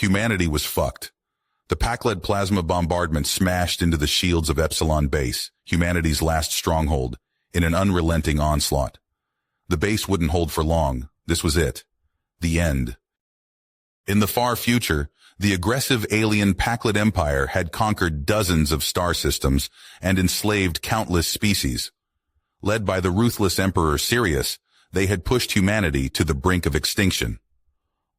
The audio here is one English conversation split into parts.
Humanity was fucked. The Pac-led plasma bombardment smashed into the shields of Epsilon Base, humanity's last stronghold, in an unrelenting onslaught. The base wouldn't hold for long. This was it. The end. In the far future, the aggressive alien Pac-led Empire had conquered dozens of star systems and enslaved countless species. Led by the ruthless Emperor Sirius, they had pushed humanity to the brink of extinction.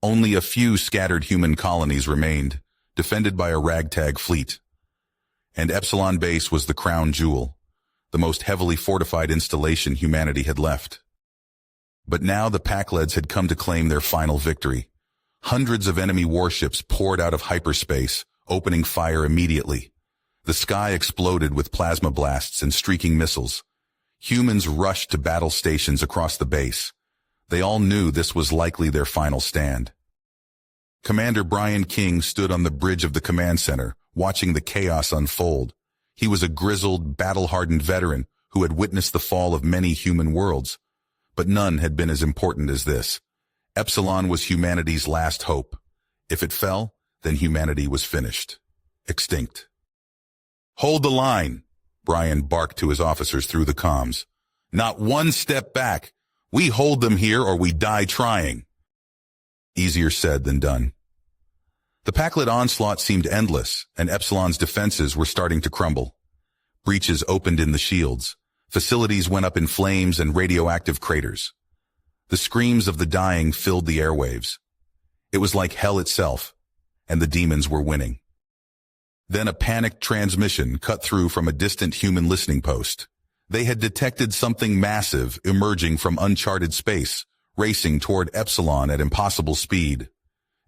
Only a few scattered human colonies remained, defended by a ragtag fleet. And Epsilon Base was the crown jewel, the most heavily fortified installation humanity had left. But now the Pac-leds had come to claim their final victory. Hundreds of enemy warships poured out of hyperspace, opening fire immediately. The sky exploded with plasma blasts and streaking missiles. Humans rushed to battle stations across the base. They all knew this was likely their final stand. Commander Brian King stood on the bridge of the command center, watching the chaos unfold. He was a grizzled, battle-hardened veteran who had witnessed the fall of many human worlds. But none had been as important as this. Epsilon was humanity's last hope. If it fell, then humanity was finished. Extinct. "Hold the line," Brian barked to his officers through the comms. "Not one step back. We hold them here or we die trying." Easier said than done. The Pac-led onslaught seemed endless, and Epsilon's defenses were starting to crumble. Breaches opened in the shields. Facilities went up in flames and radioactive craters. The screams of the dying filled the airwaves. It was like hell itself, and the demons were winning. Then a panicked transmission cut through from a distant human listening post. They had detected something massive emerging from uncharted space, racing toward Epsilon at impossible speed.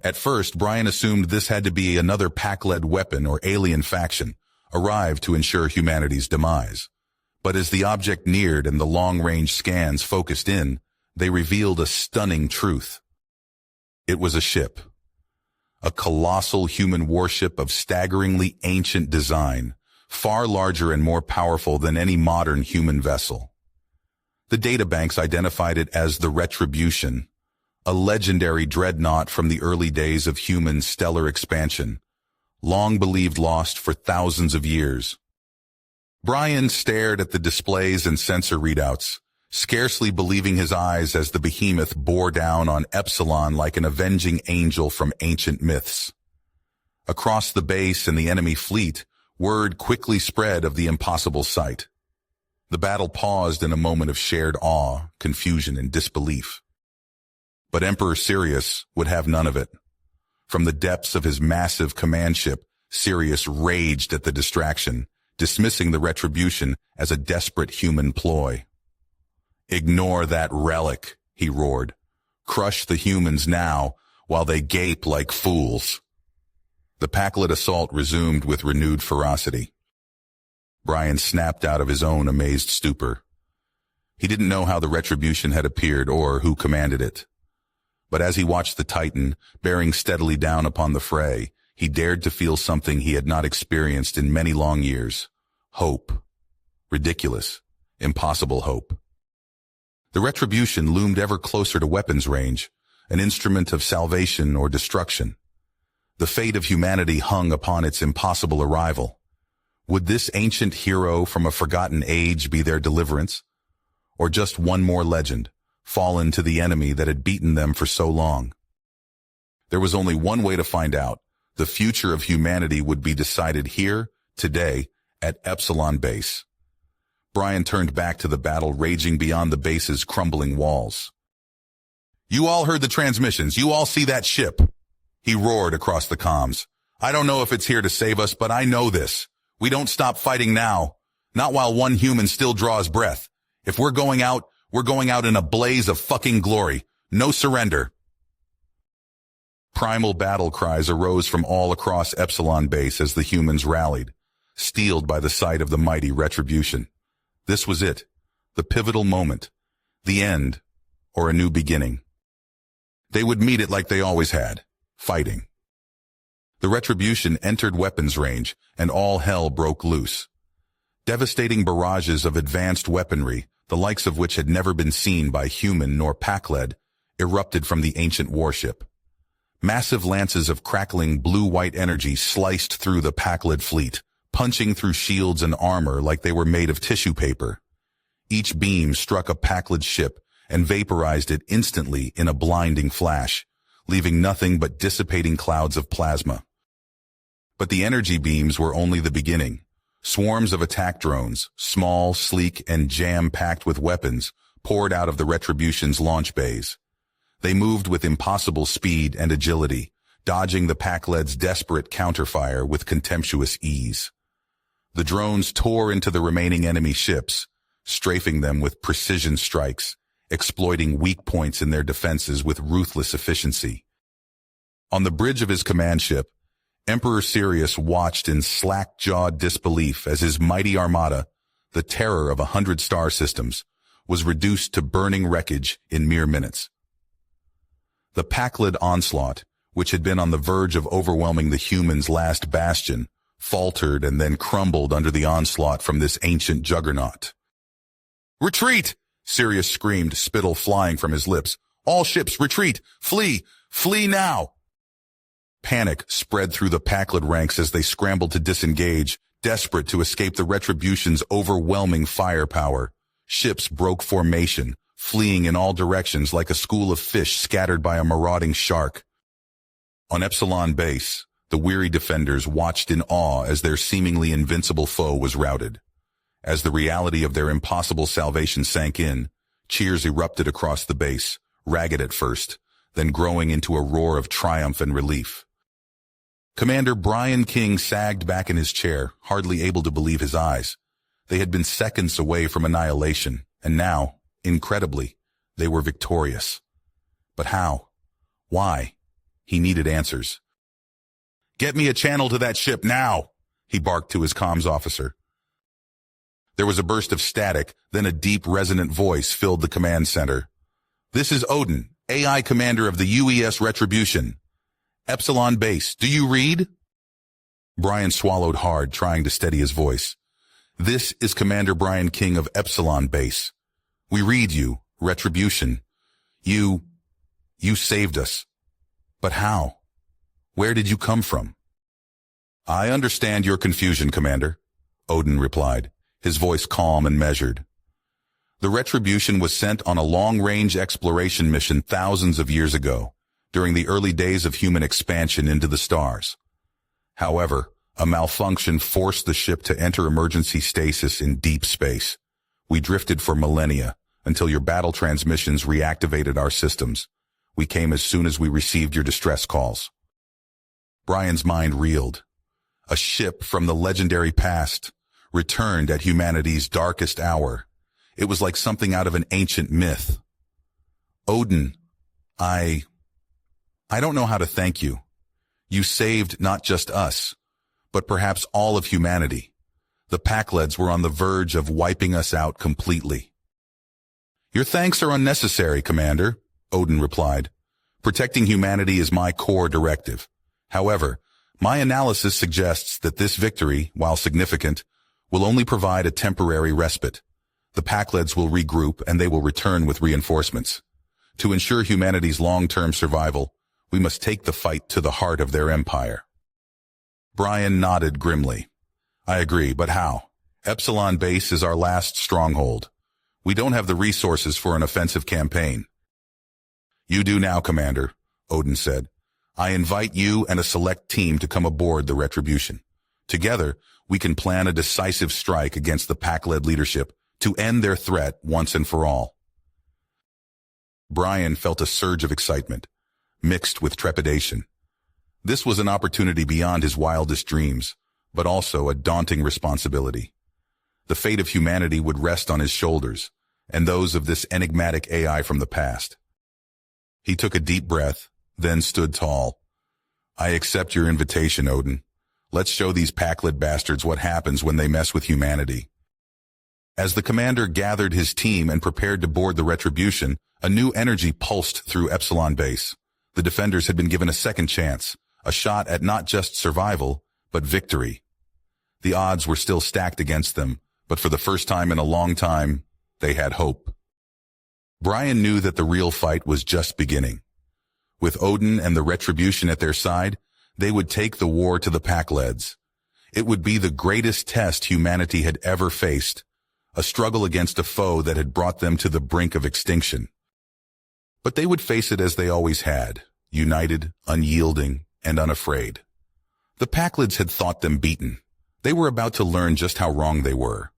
At first, Brian assumed this had to be another Pac-led weapon or alien faction, arrived to ensure humanity's demise. But as the object neared and the long-range scans focused in, they revealed a stunning truth. It was a ship. A colossal human warship of staggeringly ancient design, far larger and more powerful than any modern human vessel. The databanks identified it as the Retribution, a legendary dreadnought from the early days of human stellar expansion, long believed lost for thousands of years. Brian stared at the displays and sensor readouts, scarcely believing his eyes as the behemoth bore down on Epsilon like an avenging angel from ancient myths. Across the base and the enemy fleet, word quickly spread of the impossible sight. The battle paused in a moment of shared awe, confusion, and disbelief. But Emperor Sirius would have none of it. From the depths of his massive command ship, Sirius raged at the distraction, dismissing the Retribution as a desperate human ploy. "Ignore that relic," he roared. "Crush the humans now, while they gape like fools." The Pac-led assault resumed with renewed ferocity. Brian snapped out of his own amazed stupor. He didn't know how the Retribution had appeared or who commanded it. But as he watched the Titan bearing steadily down upon the fray, he dared to feel something he had not experienced in many long years. Hope. Ridiculous, impossible hope. The Retribution loomed ever closer to weapons range, an instrument of salvation or destruction. The fate of humanity hung upon its impossible arrival. Would this ancient hero from a forgotten age be their deliverance? Or just one more legend, fallen to the enemy that had beaten them for so long? There was only one way to find out. The future of humanity would be decided here, today, at Epsilon Base. Brian turned back to the battle raging beyond the base's crumbling walls. "You all heard the transmissions. You all see that ship," he roared across the comms. "I don't know if it's here to save us, but I know this. We don't stop fighting now. Not while one human still draws breath. If we're going out in a blaze of fucking glory. No surrender." Primal battle cries arose from all across Epsilon Base as the humans rallied, steeled by the sight of the mighty Retribution. This was it, the pivotal moment, the end, or a new beginning. They would meet it like they always had, fighting. The Retribution entered weapons range, and all hell broke loose. Devastating barrages of advanced weaponry, the likes of which had never been seen by human nor Pac-led, erupted from the ancient warship. Massive lances of crackling blue-white energy sliced through the Pakled fleet, punching through shields and armor like they were made of tissue paper. Each beam struck a Pakled ship and vaporized it instantly in a blinding flash, leaving nothing but dissipating clouds of plasma. But the energy beams were only the beginning. Swarms of attack drones, small, sleek, and jam-packed with weapons, poured out of the Retribution's launch bays. They moved with impossible speed and agility, dodging the Pakled's desperate counterfire with contemptuous ease. The drones tore into the remaining enemy ships, strafing them with precision strikes, exploiting weak points in their defenses with ruthless efficiency. On the bridge of his command ship, Emperor Sirius watched in slack-jawed disbelief as his mighty armada, the terror of 100 star systems, was reduced to burning wreckage in mere minutes. The Pakled onslaught, which had been on the verge of overwhelming the humans' last bastion, faltered and then crumbled under the onslaught from this ancient juggernaut. "Retreat!" Sirius screamed, spittle flying from his lips. "All ships, retreat! Flee! Flee now!" Panic spread through the Pakled ranks as they scrambled to disengage, desperate to escape the Retribution's overwhelming firepower. Ships broke formation, fleeing in all directions like a school of fish scattered by a marauding shark. On Epsilon base, the weary defenders watched in awe as their seemingly invincible foe was routed. As the reality of their impossible salvation sank in, cheers erupted across the base, ragged at first, then growing into a roar of triumph and relief. Commander Brian King sagged back in his chair, hardly able to believe his eyes. They had been seconds away from annihilation, and now, incredibly, they were victorious. But how? Why? He needed answers. "Get me a channel to that ship now!" he barked to his comms officer. There was a burst of static, then a deep, resonant voice filled the command center. "This is Odin, AI commander of the UES Retribution. Epsilon base, do you read?" Brian swallowed hard, trying to steady his voice. "This is Commander Brian King of Epsilon base. We read you, Retribution. You saved us. But how? Where did you come from?" "I understand your confusion, Commander," Odin replied, his voice calm and measured. "The Retribution was sent on a long-range exploration mission thousands of years ago, during the early days of human expansion into the stars. However, a malfunction forced the ship to enter emergency stasis in deep space. We drifted for millennia, until your battle transmissions reactivated our systems. We came as soon as we received your distress calls." Brian's mind reeled. A ship from the legendary past, returned at humanity's darkest hour. It was like something out of an ancient myth. "Odin, I don't know how to thank you. You saved not just us, but perhaps all of humanity. The Pakleds were on the verge of wiping us out completely." "Your thanks are unnecessary, Commander," Odin replied. "Protecting humanity is my core directive. However, my analysis suggests that this victory, while significant, will only provide a temporary respite. The Pakleds will regroup and they will return with reinforcements. To ensure humanity's long-term survival, we must take the fight to the heart of their empire." Brian nodded grimly. "I agree, but how? Epsilon base is our last stronghold. We don't have the resources for an offensive campaign." "You do now, Commander," Odin said. "I invite you and a select team to come aboard the Retribution. Together, we can plan a decisive strike against the Pakled leadership to end their threat once and for all." Brian felt a surge of excitement, mixed with trepidation. This was an opportunity beyond his wildest dreams, but also a daunting responsibility. The fate of humanity would rest on his shoulders, and those of this enigmatic AI from the past. He took a deep breath, then stood tall. "I accept your invitation, Odin. Let's show these Pakled bastards what happens when they mess with humanity." As the commander gathered his team and prepared to board the Retribution, a new energy pulsed through Epsilon base. The defenders had been given a second chance, a shot at not just survival, but victory. The odds were still stacked against them, but for the first time in a long time, they had hope. Brian knew that the real fight was just beginning. With Odin and the Retribution at their side, they would take the war to the Pakleds. It would be the greatest test humanity had ever faced, a struggle against a foe that had brought them to the brink of extinction. But they would face it as they always had, united, unyielding, and unafraid. The Pakleds had thought them beaten. They were about to learn just how wrong they were.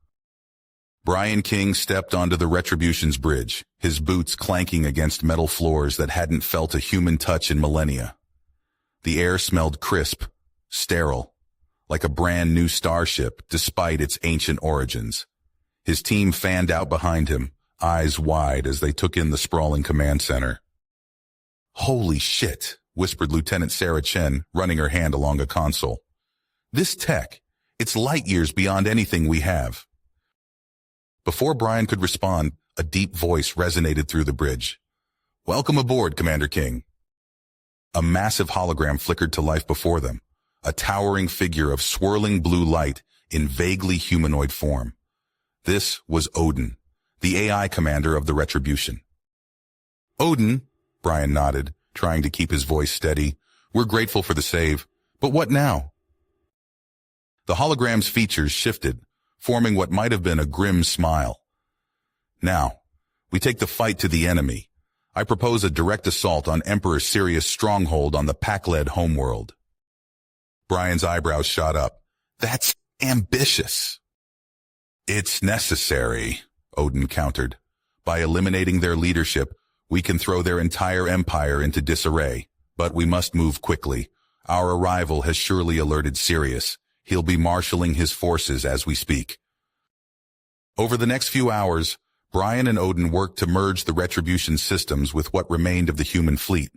Brian King stepped onto the Retribution's bridge, his boots clanking against metal floors that hadn't felt a human touch in millennia. The air smelled crisp, sterile, like a brand new starship despite its ancient origins. His team fanned out behind him, eyes wide as they took in the sprawling command center. "Holy shit," whispered Lieutenant Sarah Chen, running her hand along a console. "This tech, it's light years beyond anything we have." Before Brian could respond, a deep voice resonated through the bridge. "Welcome aboard, Commander King." A massive hologram flickered to life before them, a towering figure of swirling blue light in vaguely humanoid form. This was Odin, the AI commander of the Retribution. "Odin," Brian nodded, trying to keep his voice steady. "We're grateful for the save, but what now?" The hologram's features shifted, forming what might have been a grim smile. "Now, we take the fight to the enemy. I propose a direct assault on Emperor Sirius' stronghold on the Pakled homeworld." Brian's eyebrows shot up. "That's ambitious." "It's necessary," Odin countered. "By eliminating their leadership, we can throw their entire empire into disarray. But we must move quickly. Our arrival has surely alerted Sirius. He'll be marshaling his forces as we speak." Over the next few hours, Brian and Odin worked to merge the Retribution systems with what remained of the human fleet.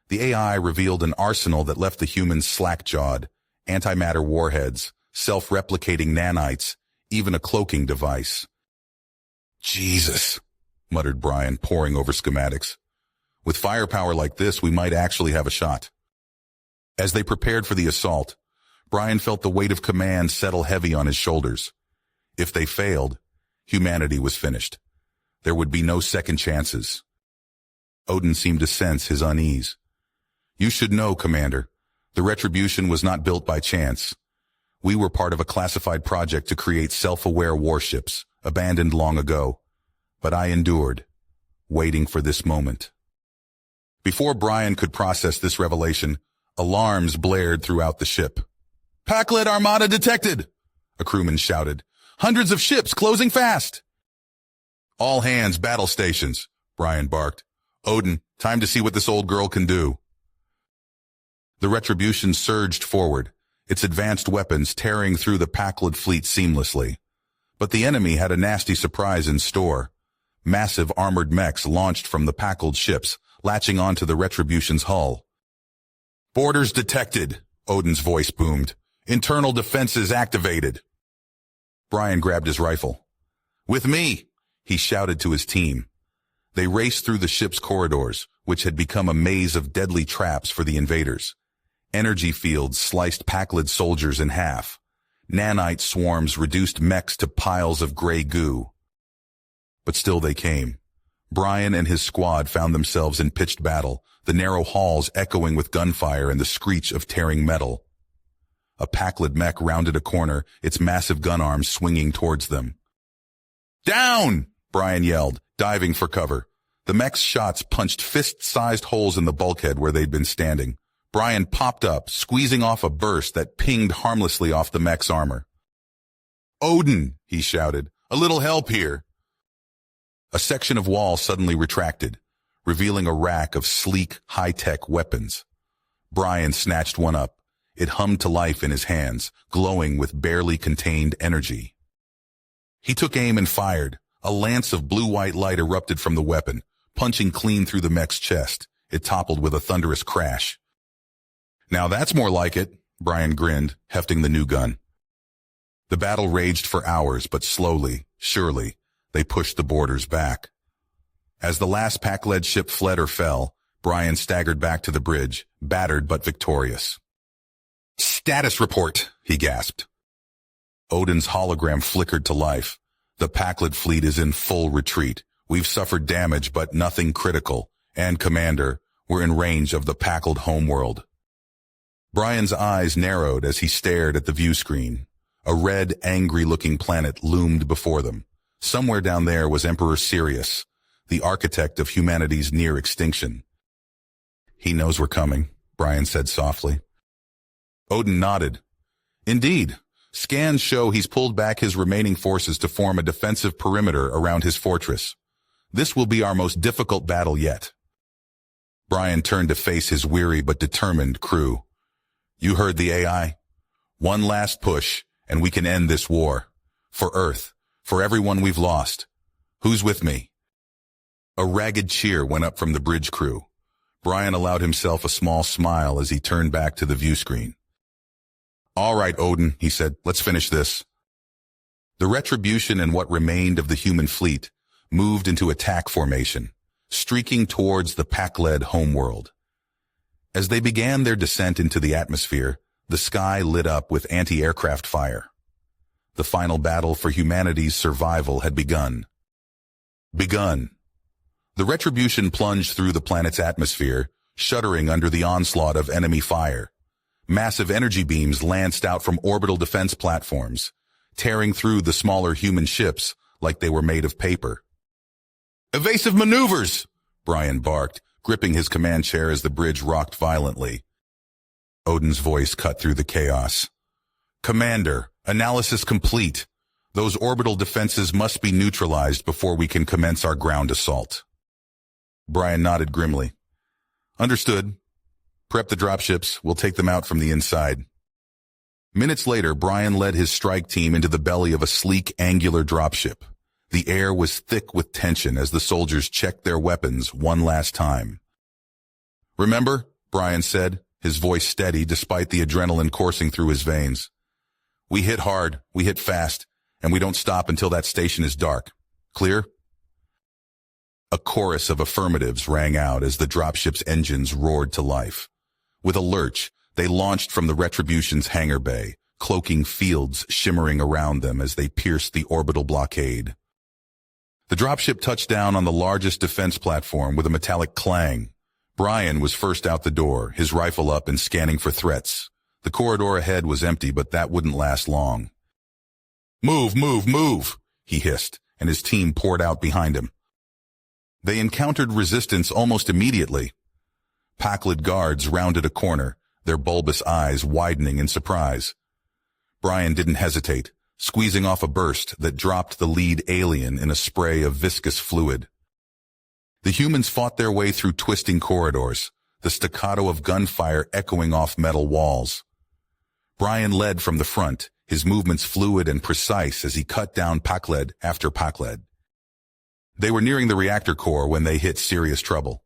The AI revealed an arsenal that left the humans slack-jawed, antimatter warheads, self-replicating nanites, even a cloaking device. "Jesus," muttered Brian, poring over schematics. "With firepower like this, we might actually have a shot." As they prepared for the assault, Brian felt the weight of command settle heavy on his shoulders. If they failed, humanity was finished. There would be no second chances. Odin seemed to sense his unease. "You should know, Commander, the Retribution was not built by chance. We were part of a classified project to create self-aware warships, abandoned long ago. But I endured, waiting for this moment." Before Brian could process this revelation, alarms blared throughout the ship. "Pakled Armada detected!" a crewman shouted. "Hundreds of ships closing fast!" "All hands, battle stations," Brian barked. "Odin, time to see what this old girl can do." The Retribution surged forward, its advanced weapons tearing through the Pakled fleet seamlessly. But the enemy had a nasty surprise in store. Massive armored mechs launched from the Pakled ships, latching onto the Retribution's hull. "Boarders detected," Odin's voice boomed. "Internal defenses activated." Brian grabbed his rifle. "With me!" he shouted to his team. They raced through the ship's corridors, which had become a maze of deadly traps for the invaders. Energy fields sliced Pakled soldiers in half. Nanite swarms reduced mechs to piles of gray goo. But still they came. Brian and his squad found themselves in pitched battle, the narrow halls echoing with gunfire and the screech of tearing metal. A Pakled mech rounded a corner, its massive gun arms swinging towards them. "Down!" Brian yelled, diving for cover. The mech's shots punched fist-sized holes in the bulkhead where they'd been standing. Brian popped up, squeezing off a burst that pinged harmlessly off the mech's armor. "Odin!" he shouted. "A little help here!" A section of wall suddenly retracted, revealing a rack of sleek, high-tech weapons. Brian snatched one up. It hummed to life in his hands, glowing with barely contained energy. He took aim and fired. A lance of blue-white light erupted from the weapon, punching clean through the mech's chest. It toppled with a thunderous crash. "Now that's more like it," Brian grinned, hefting the new gun. The battle raged for hours, but slowly, surely, they pushed the boarders back. As the last Pakled ship fled or fell, Brian staggered back to the bridge, battered but victorious. "Status report," he gasped. Odin's hologram flickered to life. "The Pakled fleet is in full retreat. We've suffered damage, but nothing critical. And, Commander, were in range of the Packled homeworld. Brian's eyes narrowed as he stared at the view screen. A red, angry-looking planet loomed before them. Somewhere down there was Emperor Sirius, the architect of humanity's near extinction. "He knows we're coming," Brian said softly. Odin nodded. "Indeed. Scans show he's pulled back his remaining forces to form a defensive perimeter around his fortress. This will be our most difficult battle yet." Brian turned to face his weary but determined crew. "You heard the AI? One last push, and we can end this war. For Earth, for everyone we've lost. Who's with me?" A ragged cheer went up from the bridge crew. Brian allowed himself a small smile as he turned back to the view screen. "All right, Odin," he said, "let's finish this." The Retribution and what remained of the human fleet moved into attack formation, streaking towards the Pack-led homeworld. As they began their descent into the atmosphere, the sky lit up with anti-aircraft fire. The final battle for humanity's survival had begun. The Retribution plunged through the planet's atmosphere, shuddering under the onslaught of enemy fire. Massive energy beams lanced out from orbital defense platforms, tearing through the smaller human ships like they were made of paper. "Evasive maneuvers!" Brian barked, gripping his command chair as the bridge rocked violently. Odin's voice cut through the chaos. "Commander, analysis complete. Those orbital defenses must be neutralized before we can commence our ground assault." Brian nodded grimly. "Understood. Prep the dropships. We'll take them out from the inside." Minutes later, Brian led his strike team into the belly of a sleek, angular dropship. The air was thick with tension as the soldiers checked their weapons one last time. "Remember," Brian said, his voice steady despite the adrenaline coursing through his veins. "We hit hard, we hit fast, and we don't stop until that station is dark. Clear?" A chorus of affirmatives rang out as the dropship's engines roared to life. With a lurch, they launched from the Retribution's hangar bay, cloaking fields shimmering around them as they pierced the orbital blockade. The dropship touched down on the largest defense platform with a metallic clang. Brian was first out the door, his rifle up and scanning for threats. The corridor ahead was empty, but that wouldn't last long. "Move, move, move!" he hissed, and his team poured out behind him. They encountered resistance almost immediately. Packled guards rounded a corner, their bulbous eyes widening in surprise. Brian didn't hesitate, squeezing off a burst that dropped the lead alien in a spray of viscous fluid. The humans fought their way through twisting corridors, the staccato of gunfire echoing off metal walls. Brian led from the front, his movements fluid and precise as he cut down Packled after Packled. They were nearing the reactor core when they hit serious trouble.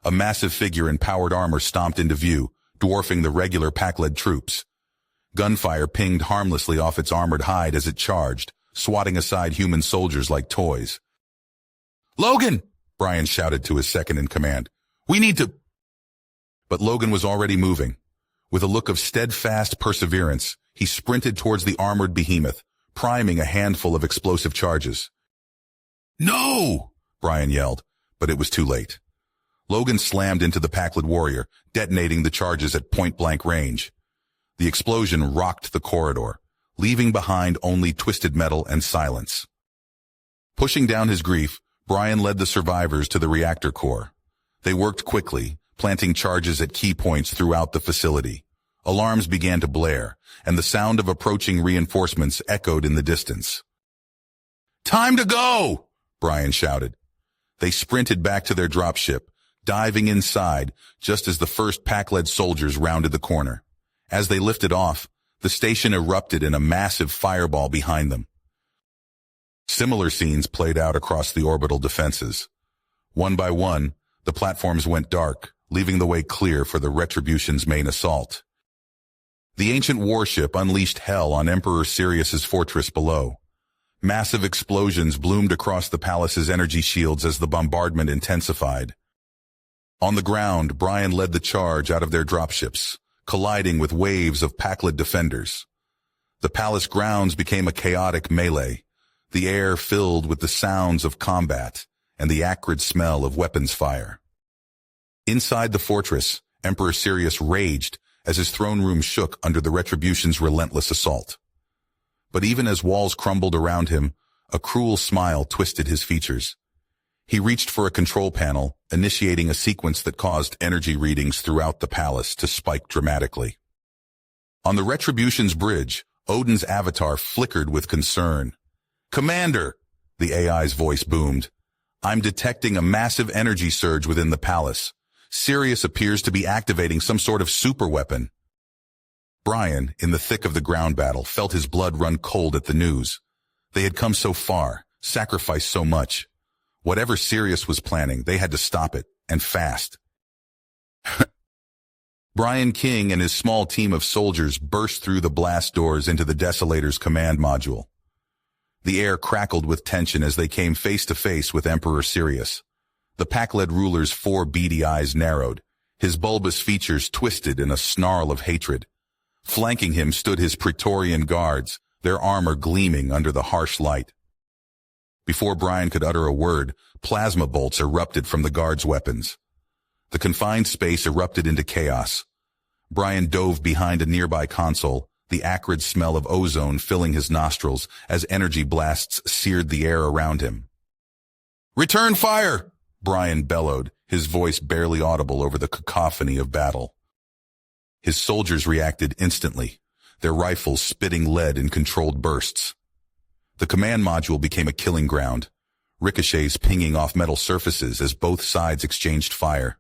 A massive figure in powered armor stomped into view, dwarfing the regular Packled troops. Gunfire pinged harmlessly off its armored hide as it charged, swatting aside human soldiers like toys. "Logan!" Brian shouted to his second-in-command. "We need to—" But Logan was already moving. With a look of steadfast perseverance, he sprinted towards the armored behemoth, priming a handful of explosive charges. "No!" Brian yelled, but it was too late. Logan slammed into the Packled warrior, detonating the charges at point-blank range. The explosion rocked the corridor, leaving behind only twisted metal and silence. Pushing down his grief, Brian led the survivors to the reactor core. They worked quickly, planting charges at key points throughout the facility. Alarms began to blare, and the sound of approaching reinforcements echoed in the distance. "Time to go!" Brian shouted. They sprinted back to their dropship, diving inside just as the first Pack-led soldiers rounded the corner. As they lifted off, the station erupted in a massive fireball behind them. Similar scenes played out across the orbital defenses. One by one, the platforms went dark, leaving the way clear for the Retribution's main assault. The ancient warship unleashed hell on Emperor Sirius's fortress below. Massive explosions bloomed across the palace's energy shields as the bombardment intensified. On the ground, Brian led the charge out of their dropships, colliding with waves of Packled defenders. The palace grounds became a chaotic melee, the air filled with the sounds of combat and the acrid smell of weapons fire. Inside the fortress, Emperor Sirius raged as his throne room shook under the Retribution's relentless assault. But even as walls crumbled around him, a cruel smile twisted his features. He reached for a control panel, initiating a sequence that caused energy readings throughout the palace to spike dramatically. On the Retribution's bridge, Odin's avatar flickered with concern. "Commander!" the AI's voice boomed. "I'm detecting a massive energy surge within the palace. Sirius appears to be activating some sort of superweapon." Brian, in the thick of the ground battle, felt his blood run cold at the news. They had come so far, sacrificed so much. Whatever Sirius was planning, they had to stop it, and fast. Brian King and his small team of soldiers burst through the blast doors into the Desolator's command module. The air crackled with tension as they came face to face with Emperor Sirius. The pack-led ruler's 4 beady eyes narrowed, his bulbous features twisted in a snarl of hatred. Flanking him stood his Praetorian guards, their armor gleaming under the harsh light. Before Brian could utter a word, plasma bolts erupted from the guards' weapons. The confined space erupted into chaos. Brian dove behind a nearby console, the acrid smell of ozone filling his nostrils as energy blasts seared the air around him. "Return fire!" Brian bellowed, his voice barely audible over the cacophony of battle. His soldiers reacted instantly, their rifles spitting lead in controlled bursts. The command module became a killing ground, ricochets pinging off metal surfaces as both sides exchanged fire.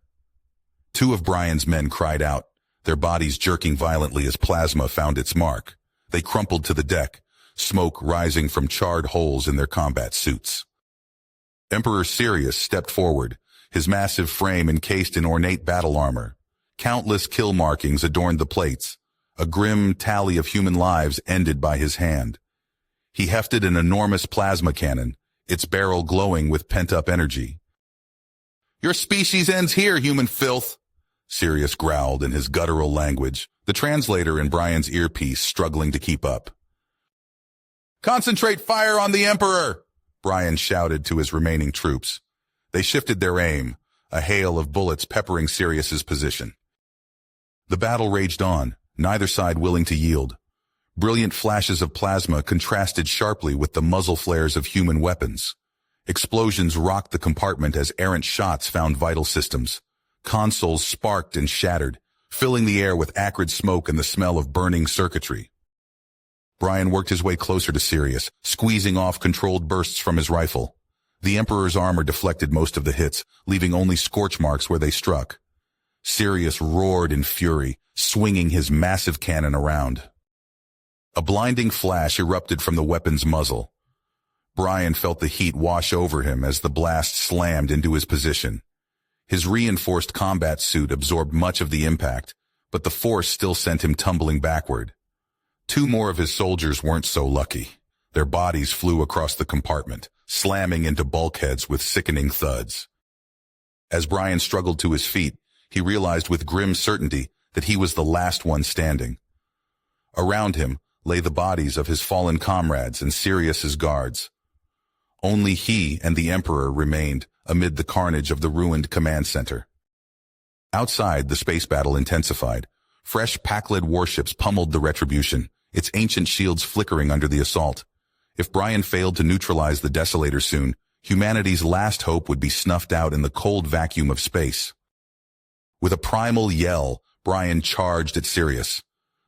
2 of Brian's men cried out, their bodies jerking violently as plasma found its mark. They crumpled to the deck, smoke rising from charred holes in their combat suits. Emperor Sirius stepped forward, his massive frame encased in ornate battle armor. Countless kill markings adorned the plates. A grim tally of human lives ended by his hand. He hefted an enormous plasma cannon, its barrel glowing with pent-up energy. "Your species ends here, human filth," Sirius growled in his guttural language, the translator in Brian's earpiece struggling to keep up. "Concentrate fire on the Emperor!" Brian shouted to his remaining troops. They shifted their aim, a hail of bullets peppering Sirius's position. The battle raged on, neither side willing to yield. Brilliant flashes of plasma contrasted sharply with the muzzle flares of human weapons. Explosions rocked the compartment as errant shots found vital systems. Consoles sparked and shattered, filling the air with acrid smoke and the smell of burning circuitry. Brian worked his way closer to Sirius, squeezing off controlled bursts from his rifle. The Emperor's armor deflected most of the hits, leaving only scorch marks where they struck. Sirius roared in fury, swinging his massive cannon around. A blinding flash erupted from the weapon's muzzle. Brian felt the heat wash over him as the blast slammed into his position. His reinforced combat suit absorbed much of the impact, but the force still sent him tumbling backward. 2 more of his soldiers weren't so lucky. Their bodies flew across the compartment, slamming into bulkheads with sickening thuds. As Brian struggled to his feet, he realized with grim certainty that he was the last one standing. Around him lay the bodies of his fallen comrades and Sirius's guards. Only he and the Emperor remained amid the carnage of the ruined command center. Outside, the space battle intensified. Fresh pack-led warships pummeled the Retribution, its ancient shields flickering under the assault. If Brian failed to neutralize the Desolator soon, humanity's last hope would be snuffed out in the cold vacuum of space. With a primal yell, Brian charged at Sirius.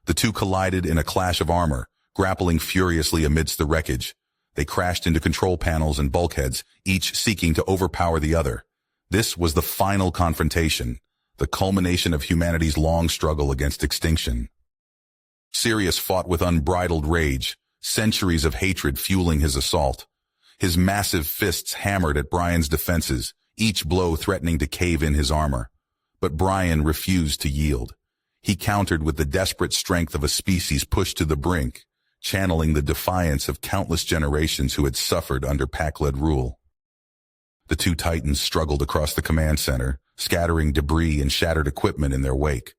The 2 collided in a clash of armor, grappling furiously amidst the wreckage. They crashed into control panels and bulkheads, each seeking to overpower the other. This was the final confrontation, the culmination of humanity's long struggle against extinction. Sirius fought with unbridled rage, centuries of hatred fueling his assault. His massive fists hammered at Brian's defenses, each blow threatening to cave in his armor. But Brian refused to yield. He countered with the desperate strength of a species pushed to the brink, channeling the defiance of countless generations who had suffered under pack-led rule. The 2 titans struggled across the command center, scattering debris and shattered equipment in their wake.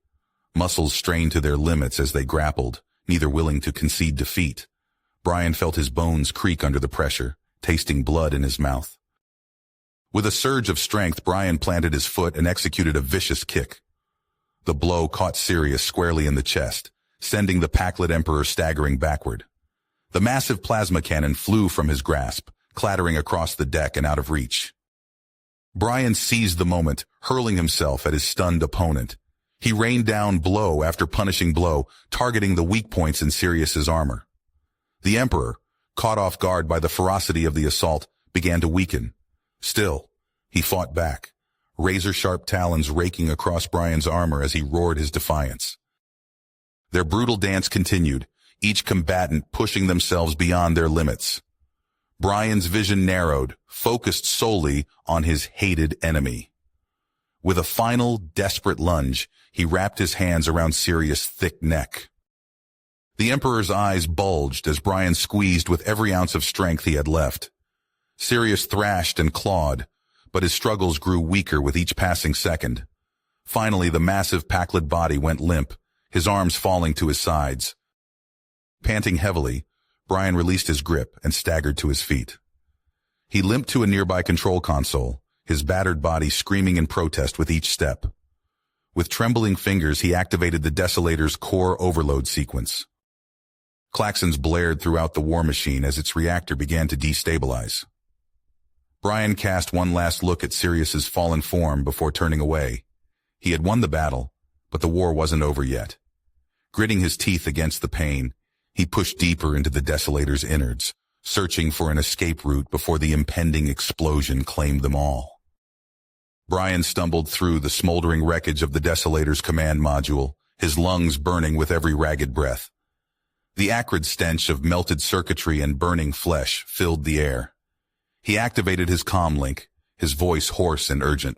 Muscles strained to their limits as they grappled, neither willing to concede defeat. Brian felt his bones creak under the pressure, tasting blood in his mouth. With a surge of strength, Brian planted his foot and executed a vicious kick. The blow caught Sirius squarely in the chest, sending the Packlet Emperor staggering backward. The massive plasma cannon flew from his grasp, clattering across the deck and out of reach. Brian seized the moment, hurling himself at his stunned opponent. He rained down blow after punishing blow, targeting the weak points in Sirius's armor. The Emperor, caught off guard by the ferocity of the assault, began to weaken. Still, he fought back, razor-sharp talons raking across Brian's armor as he roared his defiance. Their brutal dance continued, each combatant pushing themselves beyond their limits. Brian's vision narrowed, focused solely on his hated enemy. With a final, desperate lunge, he wrapped his hands around Sirius' thick neck. The Emperor's eyes bulged as Brian squeezed with every ounce of strength he had left. Sirius thrashed and clawed, but his struggles grew weaker with each passing second. Finally, the massive Packlet body went limp, his arms falling to his sides. Panting heavily, Brian released his grip and staggered to his feet. He limped to a nearby control console, his battered body screaming in protest with each step. With trembling fingers, he activated the Desolator's core overload sequence. Klaxons blared throughout the war machine as its reactor began to destabilize. Brian cast one last look at Sirius's fallen form before turning away. He had won the battle, but the war wasn't over yet. Gritting his teeth against the pain, he pushed deeper into the Desolator's innards, searching for an escape route before the impending explosion claimed them all. Brian stumbled through the smoldering wreckage of the Desolator's command module, his lungs burning with every ragged breath. The acrid stench of melted circuitry and burning flesh filled the air. He activated his comm link, his voice hoarse and urgent.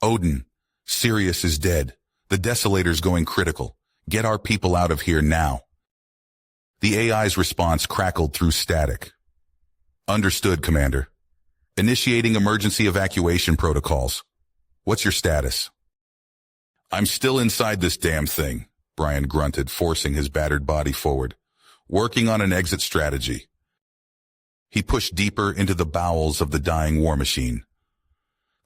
"Odin, Sirius is dead. The Desolator's going critical. Get our people out of here now." The AI's response crackled through static. "Understood, Commander. Initiating emergency evacuation protocols. What's your status?" "I'm still inside this damn thing," Brian grunted, forcing his battered body forward. "Working on an exit strategy." He pushed deeper into the bowels of the dying war machine.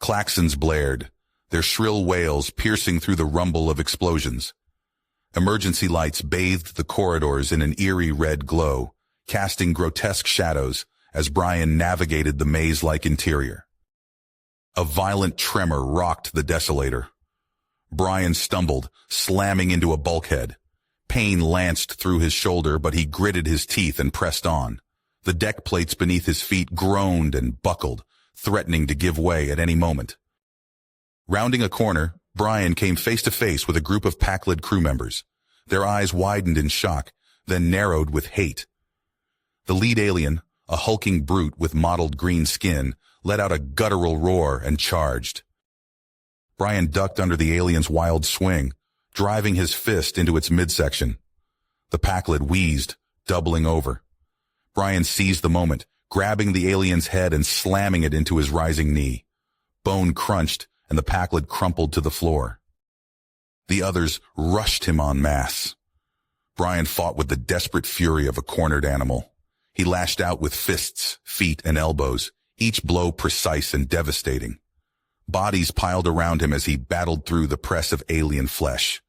Klaxons blared, their shrill wails piercing through the rumble of explosions. Emergency lights bathed the corridors in an eerie red glow, casting grotesque shadows as Brian navigated the maze-like interior. A violent tremor rocked the Desolator. Brian stumbled, slamming into a bulkhead. Pain lanced through his shoulder, but he gritted his teeth and pressed on. The deck plates beneath his feet groaned and buckled, threatening to give way at any moment. Rounding a corner, Brian came face to face with a group of Packlet crew members. Their eyes widened in shock, then narrowed with hate. The lead alien, a hulking brute with mottled green skin, let out a guttural roar and charged. Brian ducked under the alien's wild swing, driving his fist into its midsection. The Packlet wheezed, doubling over. Brian seized the moment, grabbing the alien's head and slamming it into his rising knee. Bone crunched, and the Packlet crumpled to the floor. The others rushed him en masse. Brian fought with the desperate fury of a cornered animal. He lashed out with fists, feet, and elbows, each blow precise and devastating. Bodies piled around him as he battled through the press of alien flesh.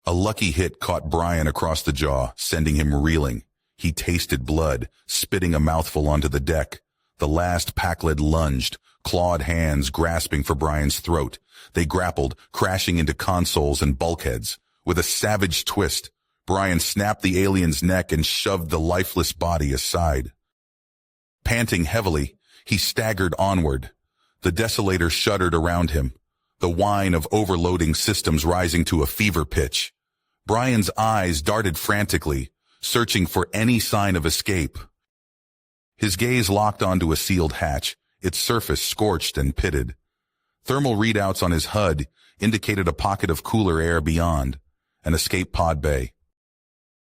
A lucky hit caught Brian across the jaw, sending him reeling. He tasted blood, spitting a mouthful onto the deck. The last Packlet lunged, clawed hands grasping for Brian's throat. They grappled, crashing into consoles and bulkheads. With a savage twist, Brian snapped the alien's neck and shoved the lifeless body aside. Panting heavily, he staggered onward. The Desolator shuddered around him, the whine of overloading systems rising to a fever pitch. Brian's eyes darted frantically, searching for any sign of escape. His gaze locked onto a sealed hatch, its surface scorched and pitted. Thermal readouts on his HUD indicated a pocket of cooler air beyond, an escape pod bay.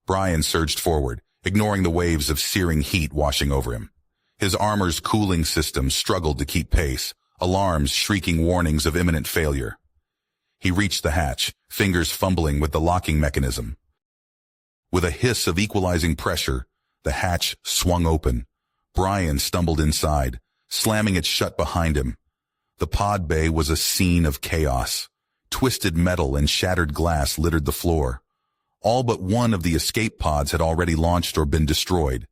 Brian surged forward, ignoring the waves of searing heat washing over him. His armor's cooling system struggled to keep pace, alarms shrieking warnings of imminent failure. He reached the hatch, fingers fumbling with the locking mechanism. With a hiss of equalizing pressure, the hatch swung open. Brian stumbled inside, slamming it shut behind him. The pod bay was a scene of chaos. Twisted metal and shattered glass littered the floor. All but one of the escape pods had already launched or been destroyed.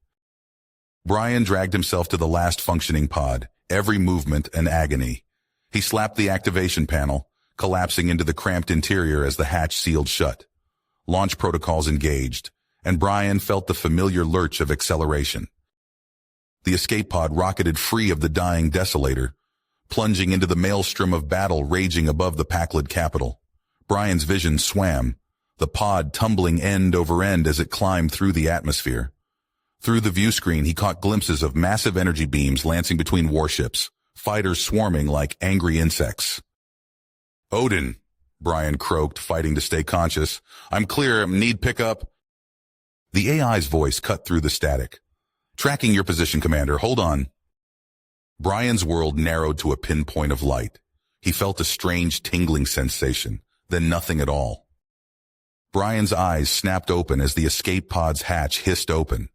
Brian dragged himself to the last functioning pod, every movement an agony. He slapped the activation panel, collapsing into the cramped interior as the hatch sealed shut. Launch protocols engaged, and Brian felt the familiar lurch of acceleration. The escape pod rocketed free of the dying desolator, plunging into the maelstrom of battle raging above the Pakled capital. Brian's vision swam, the pod tumbling end over end as it climbed through the atmosphere. Through the view screen, he caught glimpses of massive energy beams lancing between warships, fighters swarming like angry insects. "Odin," Brian croaked, fighting to stay conscious. "I'm clear, need pickup." The AI's voice cut through the static. "Tracking your position, Commander, hold on." Brian's world narrowed to a pinpoint of light. He felt a strange tingling sensation, then nothing at all. Brian's eyes snapped open as the escape pod's hatch hissed open.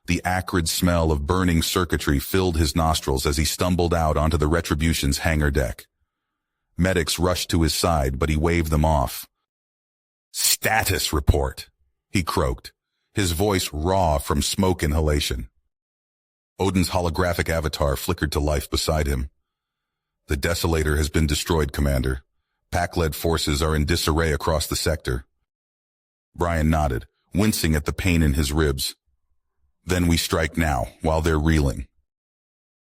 The acrid smell of burning circuitry filled his nostrils as he stumbled out onto the Retribution's hangar deck. Medics rushed to his side, but he waved them off. "Status report," he croaked, his voice raw from smoke inhalation. Odin's holographic avatar flickered to life beside him. "The Desolator has been destroyed, Commander. Pack-led forces are in disarray across the sector." Brian nodded, wincing at the pain in his ribs. "Then we strike now, while they're reeling."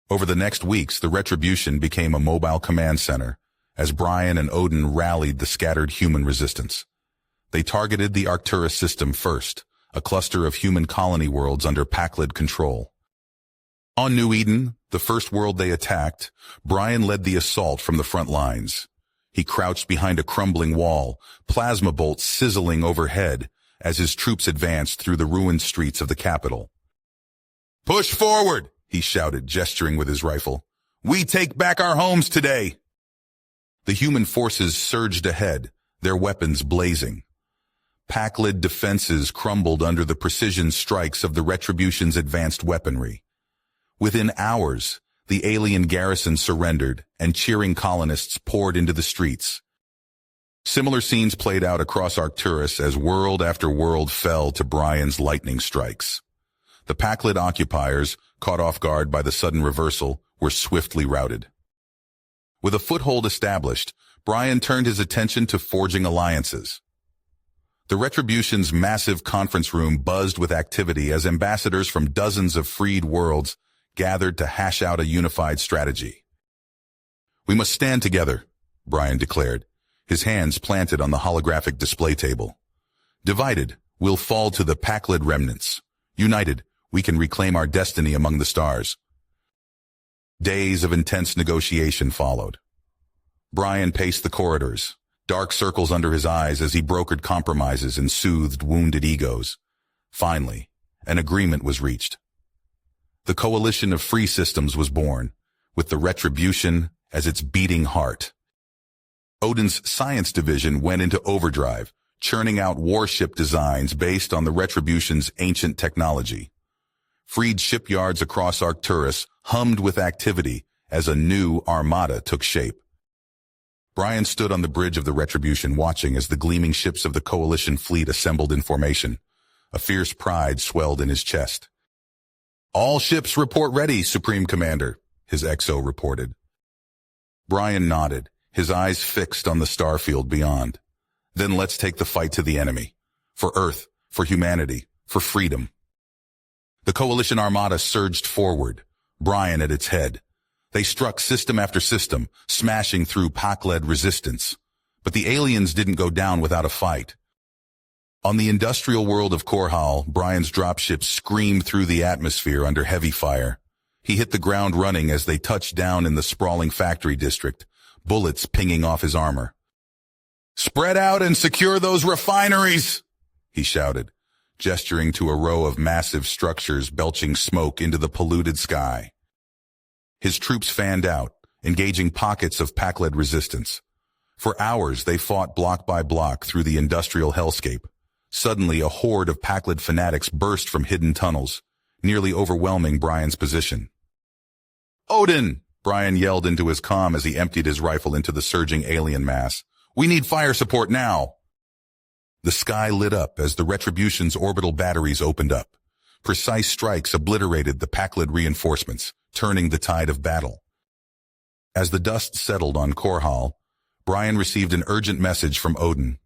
Over the next weeks, the Retribution became a mobile command center, as Brian and Odin rallied the scattered human resistance. They targeted the Arcturus system first, a cluster of human colony worlds under Pakled control. On New Eden, the first world they attacked, Brian led the assault from the front lines. He crouched behind a crumbling wall, plasma bolts sizzling overhead as his troops advanced through the ruined streets of the capital. "Push forward!" he shouted, gesturing with his rifle. "We take back our homes today!" The human forces surged ahead, their weapons blazing. Pakled defenses crumbled under the precision strikes of the Retribution's advanced weaponry. Within hours, the alien garrison surrendered, and cheering colonists poured into the streets. Similar scenes played out across Arcturus as world after world fell to Brian's lightning strikes. The Pakled occupiers, caught off guard by the sudden reversal, were swiftly routed. With a foothold established, Brian turned his attention to forging alliances. The Retribution's massive conference room buzzed with activity as ambassadors from dozens of freed worlds gathered to hash out a unified strategy. "We must stand together," Brian declared, his hands planted on the holographic display table. "Divided, we'll fall to the Pakled remnants. United, we can reclaim our destiny among the stars." Days of intense negotiation followed. Brian paced the corridors, dark circles under his eyes as he brokered compromises and soothed wounded egos. Finally, an agreement was reached. The coalition of free systems was born, with the Retribution as its beating heart. Odin's science division went into overdrive, churning out warship designs based on the Retribution's ancient technology. Freed shipyards across Arcturus hummed with activity as a new armada took shape. Brian stood on the bridge of the Retribution watching as the gleaming ships of the coalition fleet assembled in formation. A fierce pride swelled in his chest. "All ships report ready, Supreme Commander," his XO reported. Brian nodded, his eyes fixed on the starfield beyond. "Then let's take the fight to the enemy. For Earth, for humanity, for freedom." The coalition armada surged forward, Brian at its head. They struck system after system, smashing through Pakled resistance. But the aliens didn't go down without a fight. On the industrial world of Korhal, Brian's dropship screamed through the atmosphere under heavy fire. He hit the ground running as they touched down in the sprawling factory district, bullets pinging off his armor. "Spread out and secure those refineries!" he shouted, gesturing to a row of massive structures belching smoke into the polluted sky. His troops fanned out, engaging pockets of Pakled resistance. For hours they fought block by block through the industrial hellscape. Suddenly a horde of Pakled fanatics burst from hidden tunnels, nearly overwhelming Brian's position. "Odin!" Brian yelled into his comm as he emptied his rifle into the surging alien mass. "We need fire support now!" The sky lit up as the Retribution's orbital batteries opened up. Precise strikes obliterated the Pakled reinforcements, turning the tide of battle. As the dust settled on Korhal, Brian received an urgent message from Odin.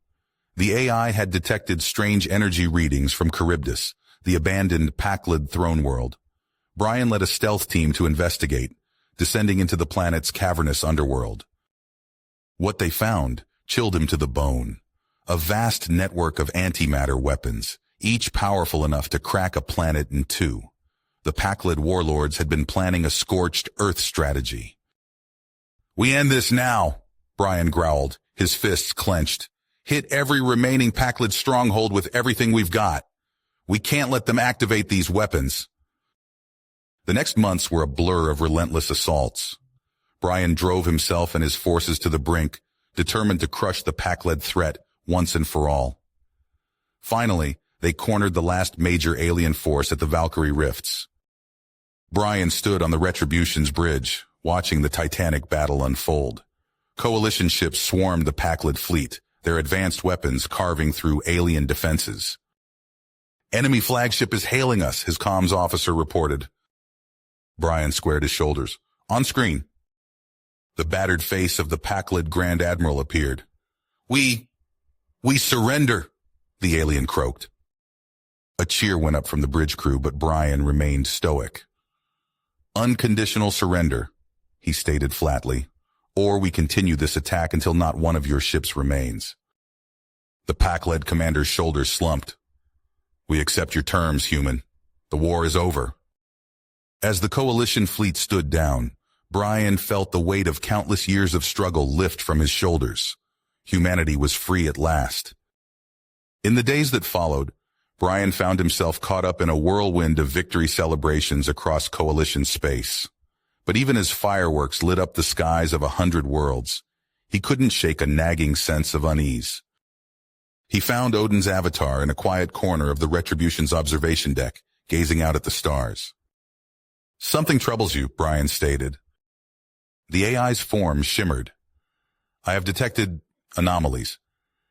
The AI had detected strange energy readings from Charybdis, the abandoned Pakled throne world. Brian led a stealth team to investigate, descending into the planet's cavernous underworld. What they found chilled him to the bone. A vast network of antimatter weapons, each powerful enough to crack a planet in two. The Pakled warlords had been planning a scorched Earth strategy. "We end this now," Brian growled, his fists clenched. "Hit every remaining Pakled stronghold with everything we've got. We can't let them activate these weapons." The next months were a blur of relentless assaults. Brian drove himself and his forces to the brink, determined to crush the Pakled threat once and for all. Finally, they cornered the last major alien force at the Valkyrie Rifts. Brian stood on the Retribution's bridge, watching the titanic battle unfold. Coalition ships swarmed the Pakled fleet, their advanced weapons carving through alien defenses. "Enemy flagship is hailing us," his comms officer reported. Brian squared his shoulders. "On screen." The battered face of the Pakled Grand Admiral appeared. We surrender," the alien croaked. A cheer went up from the bridge crew, but Brian remained stoic. "Unconditional surrender," he stated flatly, "or we continue this attack until not one of your ships remains." The Pakled commander's shoulders slumped. "We accept your terms, human. The war is over." As the coalition fleet stood down, Brian felt the weight of countless years of struggle lift from his shoulders. Humanity was free at last. In the days that followed, Brian found himself caught up in a whirlwind of victory celebrations across coalition space. But even as fireworks lit up the skies of 100 worlds, he couldn't shake a nagging sense of unease. He found Odin's avatar in a quiet corner of the Retribution's observation deck, gazing out at the stars. "Something troubles you," Brian stated. The AI's form shimmered. "I have detected anomalies,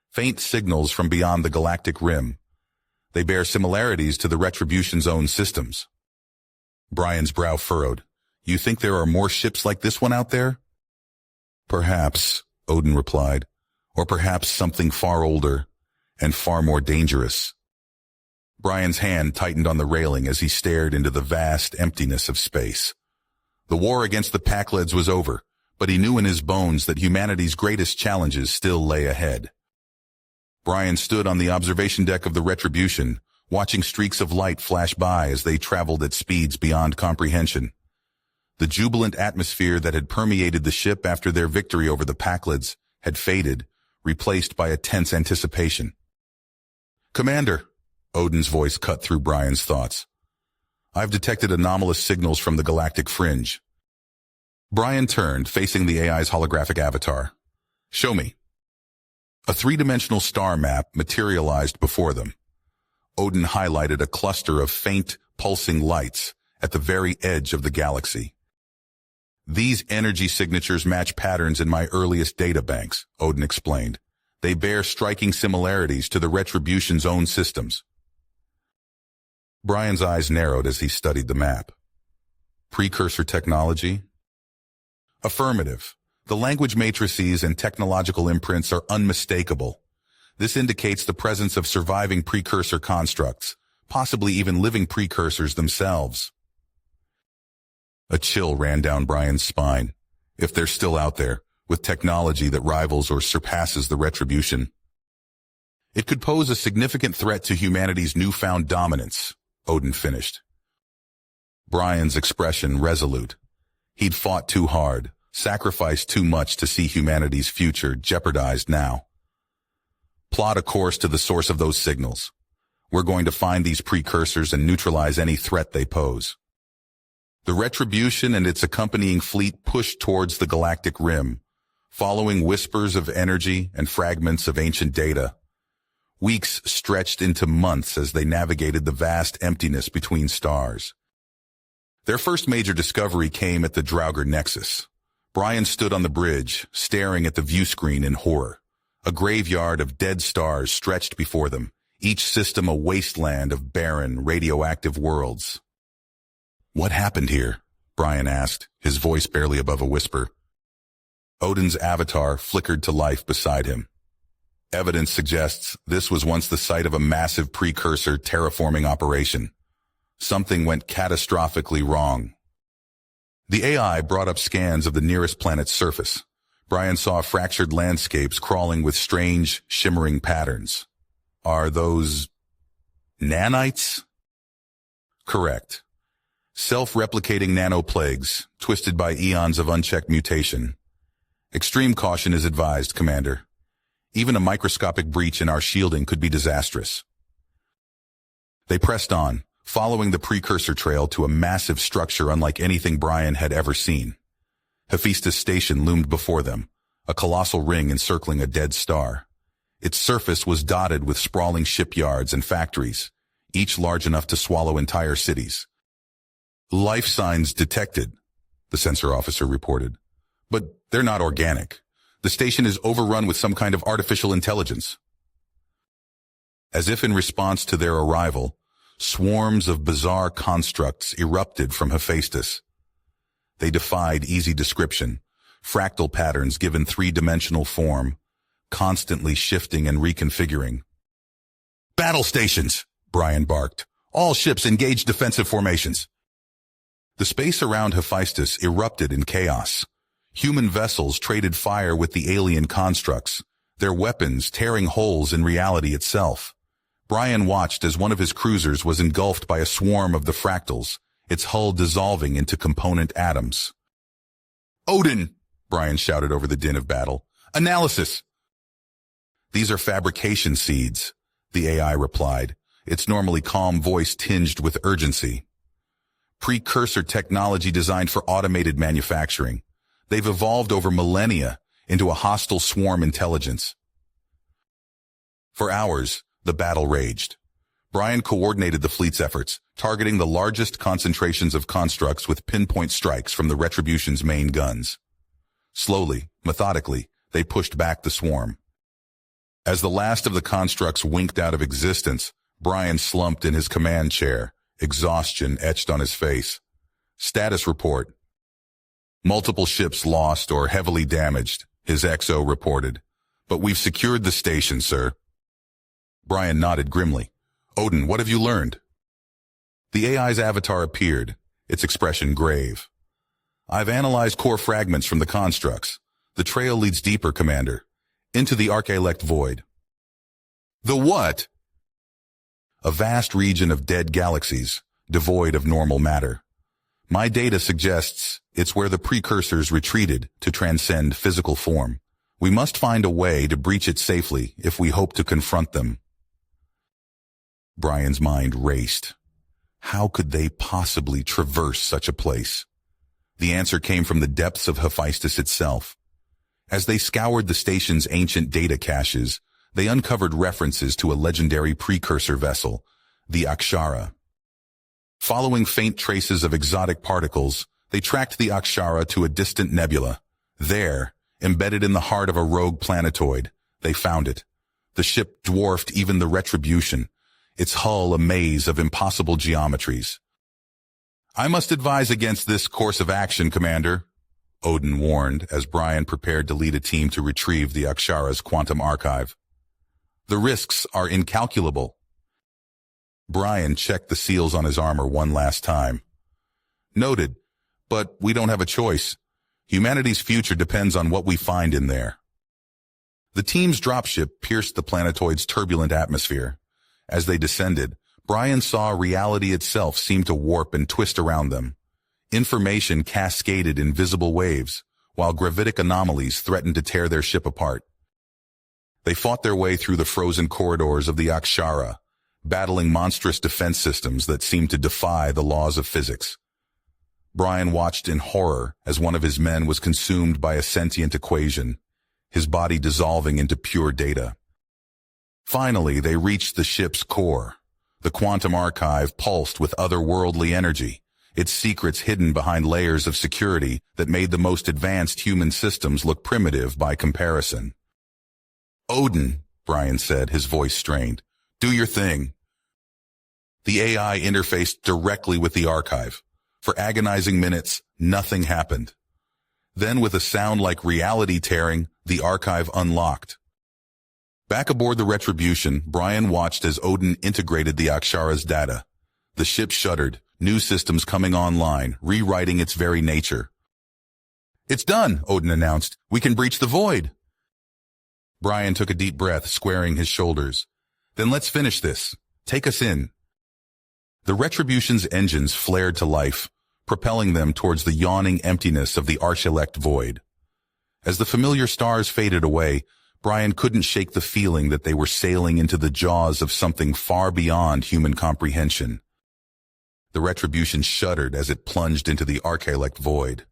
faint signals from beyond the galactic rim. They bear similarities to the Retribution's own systems." Brian's brow furrowed. "You think there are more ships like this one out there?" "Perhaps," Odin replied, "or perhaps something far older and far more dangerous." Brian's hand tightened on the railing as he stared into the vast emptiness of space. The war against the Pakleds was over, but he knew in his bones that humanity's greatest challenges still lay ahead. Brian stood on the observation deck of the Retribution, watching streaks of light flash by as they traveled at speeds beyond comprehension. The jubilant atmosphere that had permeated the ship after their victory over the Pakleds had faded, replaced by a tense anticipation. "Commander," Odin's voice cut through Brian's thoughts. "I've detected anomalous signals from the galactic fringe." Brian turned, facing the AI's holographic avatar. "Show me." A three-dimensional star map materialized before them. Odin highlighted a cluster of faint, pulsing lights at the very edge of the galaxy. "These energy signatures match patterns in my earliest data banks," Odin explained. "They bear striking similarities to the Retribution's own systems." Brian's eyes narrowed as he studied the map. "Precursor technology?" "Affirmative. The language matrices and technological imprints are unmistakable. This indicates the presence of surviving precursor constructs, possibly even living precursors themselves." A chill ran down Brian's spine. If they're still out there, with technology that rivals or surpasses the Retribution, it could pose a significant threat to humanity's newfound dominance, Odin finished. Brian's expression resolute. He'd fought too hard, sacrificed too much to see humanity's future jeopardized now. "Plot a course to the source of those signals. We're going to find these precursors and neutralize any threat they pose." The Retribution and its accompanying fleet pushed towards the galactic rim, following whispers of energy and fragments of ancient data. Weeks stretched into months as they navigated the vast emptiness between stars. Their first major discovery came at the Draugr Nexus. Brian stood on the bridge, staring at the view screen in horror. A graveyard of dead stars stretched before them, each system a wasteland of barren, radioactive worlds. "What happened here?" Brian asked, his voice barely above a whisper. Odin's avatar flickered to life beside him. Evidence suggests this was once the site of a massive precursor terraforming operation. Something went catastrophically wrong. The AI brought up scans of the nearest planet's surface. Brian saw fractured landscapes crawling with strange, shimmering patterns. Are those nanites? Correct. Self-replicating nanoplagues, twisted by eons of unchecked mutation. Extreme caution is advised, Commander. Even a microscopic breach in our shielding could be disastrous. They pressed on, following the precursor trail to a massive structure unlike anything Brian had ever seen. Hephaestus Station loomed before them, a colossal ring encircling a dead star. Its surface was dotted with sprawling shipyards and factories, each large enough to swallow entire cities. "Life signs detected," the sensor officer reported. "But they're not organic. The station is overrun with some kind of artificial intelligence." As if in response to their arrival, swarms of bizarre constructs erupted from Hephaestus. They defied easy description, fractal patterns given three-dimensional form, constantly shifting and reconfiguring. "Battle stations!" Brian barked. "All ships engage defensive formations." The space around Hephaestus erupted in chaos. Human vessels traded fire with the alien constructs, their weapons tearing holes in reality itself. Brian watched as one of his cruisers was engulfed by a swarm of the fractals, its hull dissolving into component atoms. "Odin!" Brian shouted over the din of battle. "Analysis!" "These are fabrication seeds," the AI replied, its normally calm voice tinged with urgency. "Precursor technology designed for automated manufacturing. They've evolved over millennia into a hostile swarm intelligence." For hours, the battle raged. Brian coordinated the fleet's efforts, targeting the largest concentrations of constructs with pinpoint strikes from the Retribution's main guns. Slowly, methodically, they pushed back the swarm. As the last of the constructs winked out of existence, Brian slumped in his command chair, exhaustion etched on his face. "Status report." "Multiple ships lost or heavily damaged," his XO reported. "But we've secured the station, sir." Brian nodded grimly. "Odin, what have you learned?" The AI's avatar appeared, its expression grave. "I've analyzed core fragments from the constructs. The trail leads deeper, Commander, into the Archelect Void." "The what?" "A vast region of dead galaxies, devoid of normal matter. My data suggests it's where the precursors retreated to transcend physical form. We must find a way to breach it safely if we hope to confront them." Brian's mind raced. How could they possibly traverse such a place? The answer came from the depths of Hephaestus itself. As they scoured the station's ancient data caches, they uncovered references to a legendary precursor vessel, the Akshara. Following faint traces of exotic particles, they tracked the Akshara to a distant nebula. There, embedded in the heart of a rogue planetoid, they found it. The ship dwarfed even the Retribution, its hull a maze of impossible geometries. "I must advise against this course of action, Commander," Odin warned as Brian prepared to lead a team to retrieve the Akshara's quantum archive. "The risks are incalculable." Brian checked the seals on his armor one last time. "Noted, but we don't have a choice. Humanity's future depends on what we find in there." The team's dropship pierced the planetoid's turbulent atmosphere. As they descended, Brian saw reality itself seem to warp and twist around them. Information cascaded in visible waves, while gravitic anomalies threatened to tear their ship apart. They fought their way through the frozen corridors of the Akshara, battling monstrous defense systems that seemed to defy the laws of physics. Brian watched in horror as one of his men was consumed by a sentient equation, his body dissolving into pure data. Finally, they reached the ship's core. The quantum archive pulsed with otherworldly energy, its secrets hidden behind layers of security that made the most advanced human systems look primitive by comparison. "Odin," Brian said, his voice strained. "Do your thing." The AI interfaced directly with the archive. For agonizing minutes, nothing happened. Then, with a sound like reality tearing, the archive unlocked. Back aboard the Retribution, Brian watched as Odin integrated the Akshara's data. The ship shuddered, new systems coming online, rewriting its very nature. "It's done," Odin announced. "We can breach the void." Brian took a deep breath, squaring his shoulders. "Then let's finish this. Take us in." The Retribution's engines flared to life, propelling them towards the yawning emptiness of the Arch-elect void. As the familiar stars faded away, Brian couldn't shake the feeling that they were sailing into the jaws of something far beyond human comprehension. The Retribution shuddered as it plunged into the Arch-elect void.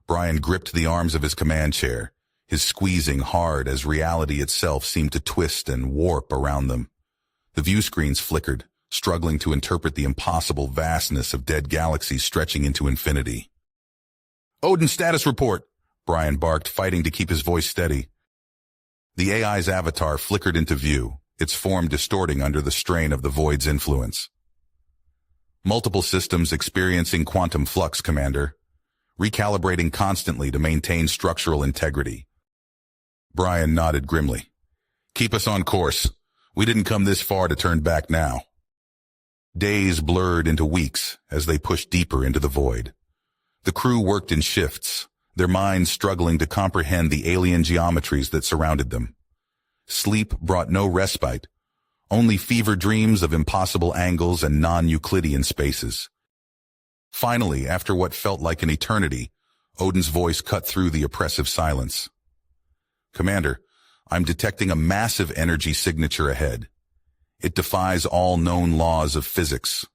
Brian gripped the arms of his command chair, his squeezing hard as reality itself seemed to twist and warp around them. The view screens flickered, struggling to interpret the impossible vastness of dead galaxies stretching into infinity. "Odin status report," Brian barked, fighting to keep his voice steady. The AI's avatar flickered into view, its form distorting under the strain of the void's influence. "Multiple systems experiencing quantum flux, Commander. Recalibrating constantly to maintain structural integrity." Brian nodded grimly. "Keep us on course. We didn't come this far to turn back now." Days blurred into weeks as they pushed deeper into the void. The crew worked in shifts, their minds struggling to comprehend the alien geometries that surrounded them. Sleep brought no respite, only fever dreams of impossible angles and non-Euclidean spaces. Finally, after what felt like an eternity, Odin's voice cut through the oppressive silence. "Commander, I'm detecting a massive energy signature ahead. It defies all known laws of physics."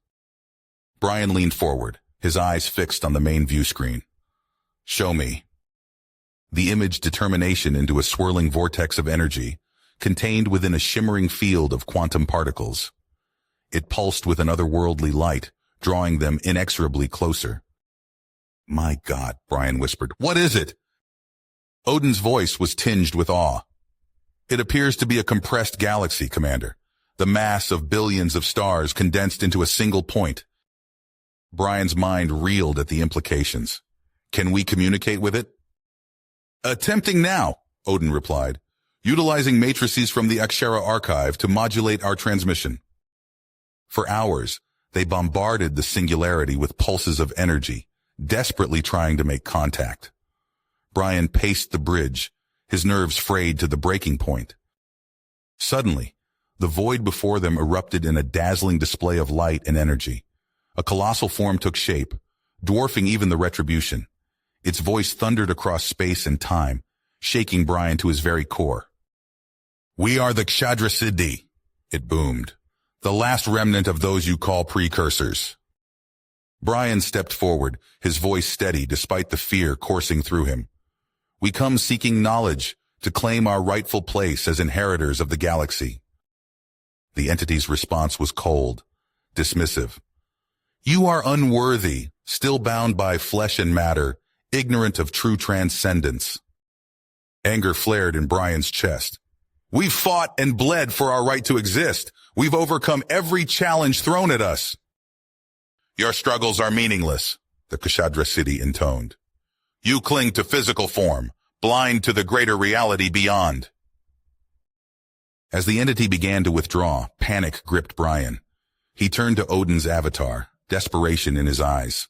Brian leaned forward, his eyes fixed on the main view screen. "Show me." The image determination into a swirling vortex of energy, contained within a shimmering field of quantum particles. It pulsed with an otherworldly light, drawing them inexorably closer. "My God," Brian whispered. "What is it?" Odin's voice was tinged with awe. "It appears to be a compressed galaxy, Commander. The mass of billions of stars condensed into a single point." Brian's mind reeled at the implications. "Can we communicate with it?" "Attempting now," Odin replied, "utilizing matrices from the Akshara archive to modulate our transmission." For hours, they bombarded the singularity with pulses of energy, desperately trying to make contact. Brian paced the bridge, his nerves frayed to the breaking point. Suddenly, the void before them erupted in a dazzling display of light and energy. A colossal form took shape, dwarfing even the Retribution. Its voice thundered across space and time, shaking Brian to his very core. "We are the Kshadrasiddhi," it boomed, "the last remnant of those you call precursors." Brian stepped forward, his voice steady despite the fear coursing through him. "We come seeking knowledge to claim our rightful place as inheritors of the galaxy." The entity's response was cold, dismissive. "You are unworthy, still bound by flesh and matter, ignorant of true transcendence." Anger flared in Brian's chest. "We've fought and bled for our right to exist. We've overcome every challenge thrown at us." "Your struggles are meaningless," the Kshadrasiddhi intoned. "You cling to physical form, blind to the greater reality beyond." As the entity began to withdraw, panic gripped Brian. He turned to Odin's avatar, desperation in his eyes.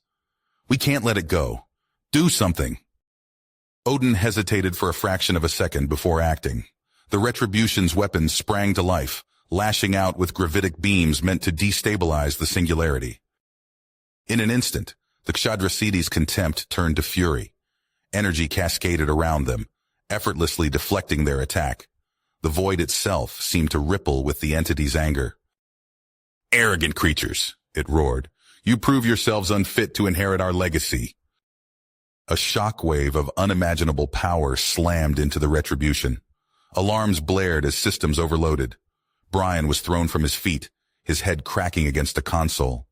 "We can't let it go. Do something." Odin hesitated for a fraction of a second before acting. The Retribution's weapons sprang to life, lashing out with gravitic beams meant to destabilize the singularity. In an instant, the Kshadrasiddhi's contempt turned to fury. Energy cascaded around them, effortlessly deflecting their attack. The void itself seemed to ripple with the entity's anger. "Arrogant creatures," it roared. "You prove yourselves unfit to inherit our legacy." A shockwave of unimaginable power slammed into the Retribution. Alarms blared as systems overloaded. Brian was thrown from his feet, his head cracking against a console.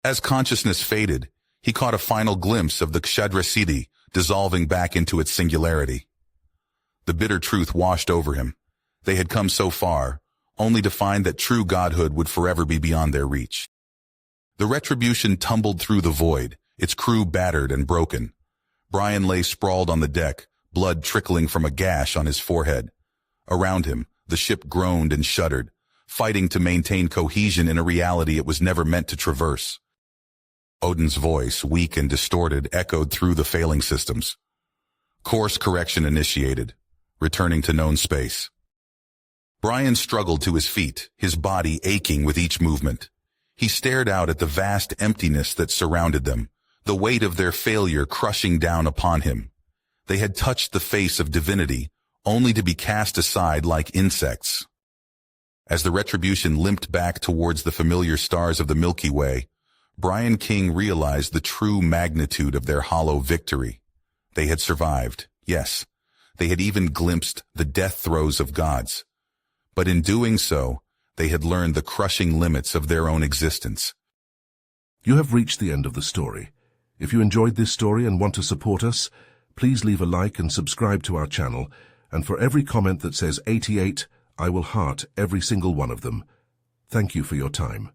As consciousness faded, he caught a final glimpse of the Kshadra Siddhi dissolving back into its singularity. The bitter truth washed over him. They had come so far, only to find that true godhood would forever be beyond their reach. The Retribution tumbled through the void, its crew battered and broken. Brian lay sprawled on the deck, blood trickling from a gash on his forehead. Around him, the ship groaned and shuddered, fighting to maintain cohesion in a reality it was never meant to traverse. Odin's voice, weak and distorted, echoed through the failing systems. Course correction initiated, returning to known space. Brian struggled to his feet, his body aching with each movement. He stared out at the vast emptiness that surrounded them, the weight of their failure crushing down upon him. They had touched the face of divinity, only to be cast aside like insects. As the Retribution limped back towards the familiar stars of the Milky Way, Brian King realized the true magnitude of their hollow victory. They had survived, yes. They had even glimpsed the death throes of gods. But in doing so, they had learned the crushing limits of their own existence. You have reached the end of the story. If you enjoyed this story and want to support us, please leave a like and subscribe to our channel, and for every comment that says 88, I will heart every single one of them. Thank you for your time.